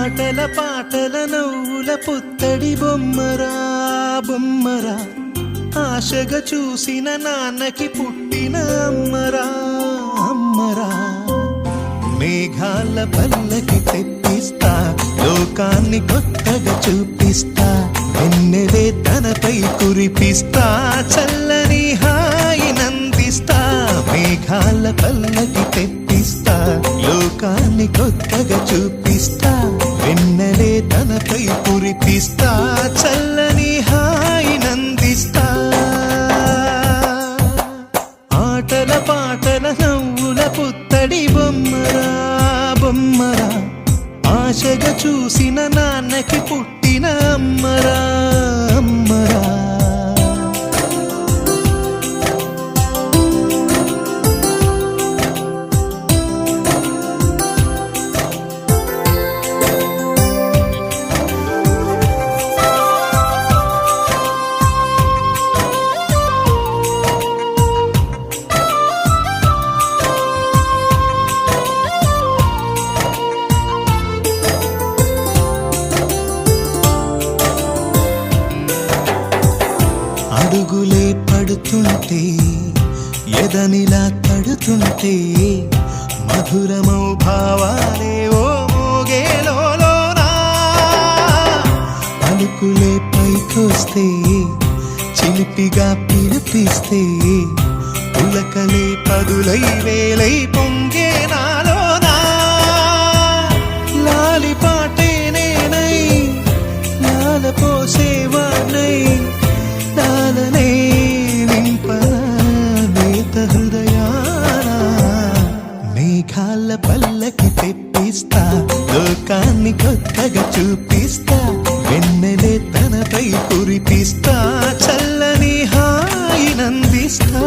ఆటల పాటల నవ్వుల పుత్తడి బొమ్మరా బొమ్మరా, ఆశగా చూసిన నాన్నకి పుట్టిన అమ్మరా అమ్మరా. మేఘాల పల్లకి తెప్పిస్తా, లోకాన్ని కొత్తగా చూపిస్తా, వెన్నెలే తనపై కురిపిస్తా, చల్లని హాయి నందిస్తా. మేఘాల పల్లకి తెప్పిస్తా, లోకాన్ని కొత్తగా చూపిస్తా, వెన్నెలే తనపై కురిపిస్తా, చల్లని హాయి నందిస్తా. ఆటల పాటల నవ్వుల పుత్తడి బొమ్మరా బొమ్మరా, ఆశగా చూసిన నాన్నకి పుట్టిన అమ్మరా అమ్మరా. అడుగులే పడుతుంటే, ఎదనిలా తడుతుంటే, మధురమౌ భావాలే ఓ మోగేలోనా. పలుకులే పైకొస్తే, చిలిపిగా పిలిపిస్తే, పులకలే పదులై వేలై పొంగే నాలోనా. లాలి పాటే నేనై, లాల పోసేవాణ్ణై, లాలనే నింపనా నేత హృదయాన. మేఘాల పల్లకి తెప్పిస్తా, లోకాన్ని కొత్తగా చూపిస్తా, వెన్నెలే తనపై కురిపిస్తా, చల్లని హాయి నందిస్తా.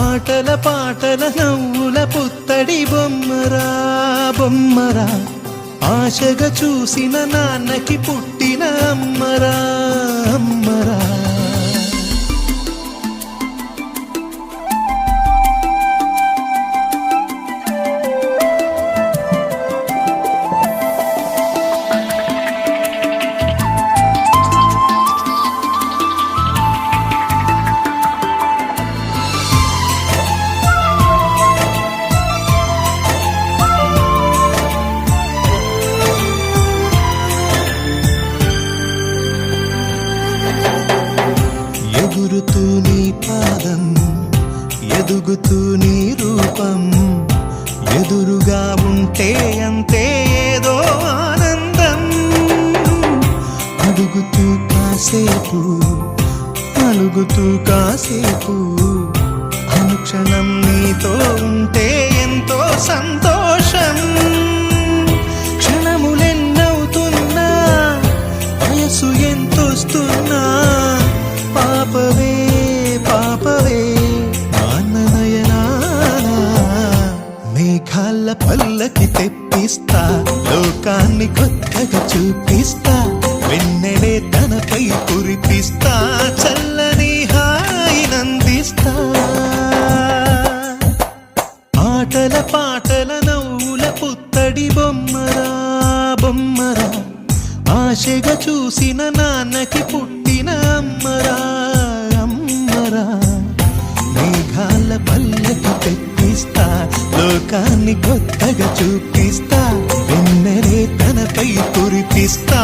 ఆటల పాటల నవ్వుల పుత్తడి బొమ్మరా బొమ్మరా, ఆశగా చూసిన నాన్నకి పుట్టిన అమ్మరా అమ్మరా. ఎగురుతూ నీ పాదం, ఎదుగుతూ నీ రూపం, ఎదురుగా ఉంటే అంతే ఏదో ఆనందం. అడుగుతూ కాసేపు, అలుగుతూ కాసేపు, అనుక్షణం నీతో ఉంటే ఎంతో సంతోషం. క్షణములెన్నవుతున్నా, వయసు ఎంతొస్తున్నా, పాపవే పాపవే నాన్ననయనానా. మేఘాల పల్లకి తెప్పిస్తా, లోకాన్ని కొత్తగా చూపిస్తా, వెన్నెలే తనపై కురిపిస్తా, చల్లని హాయి నందిస్తా. ఆటల పాటల నవ్వుల పుత్తడి బొమ్మరా బొమ్మరా, ఆశగా చూసిన నాన్నకి పుట్టిన అమ్మరా అమ్మరా. మేఘాల పల్లకి తెప్పిస్తా, లోకాన్ని కొత్తగా చూపిస్తా, వెన్నెలే తనపై కురిపిస్తా.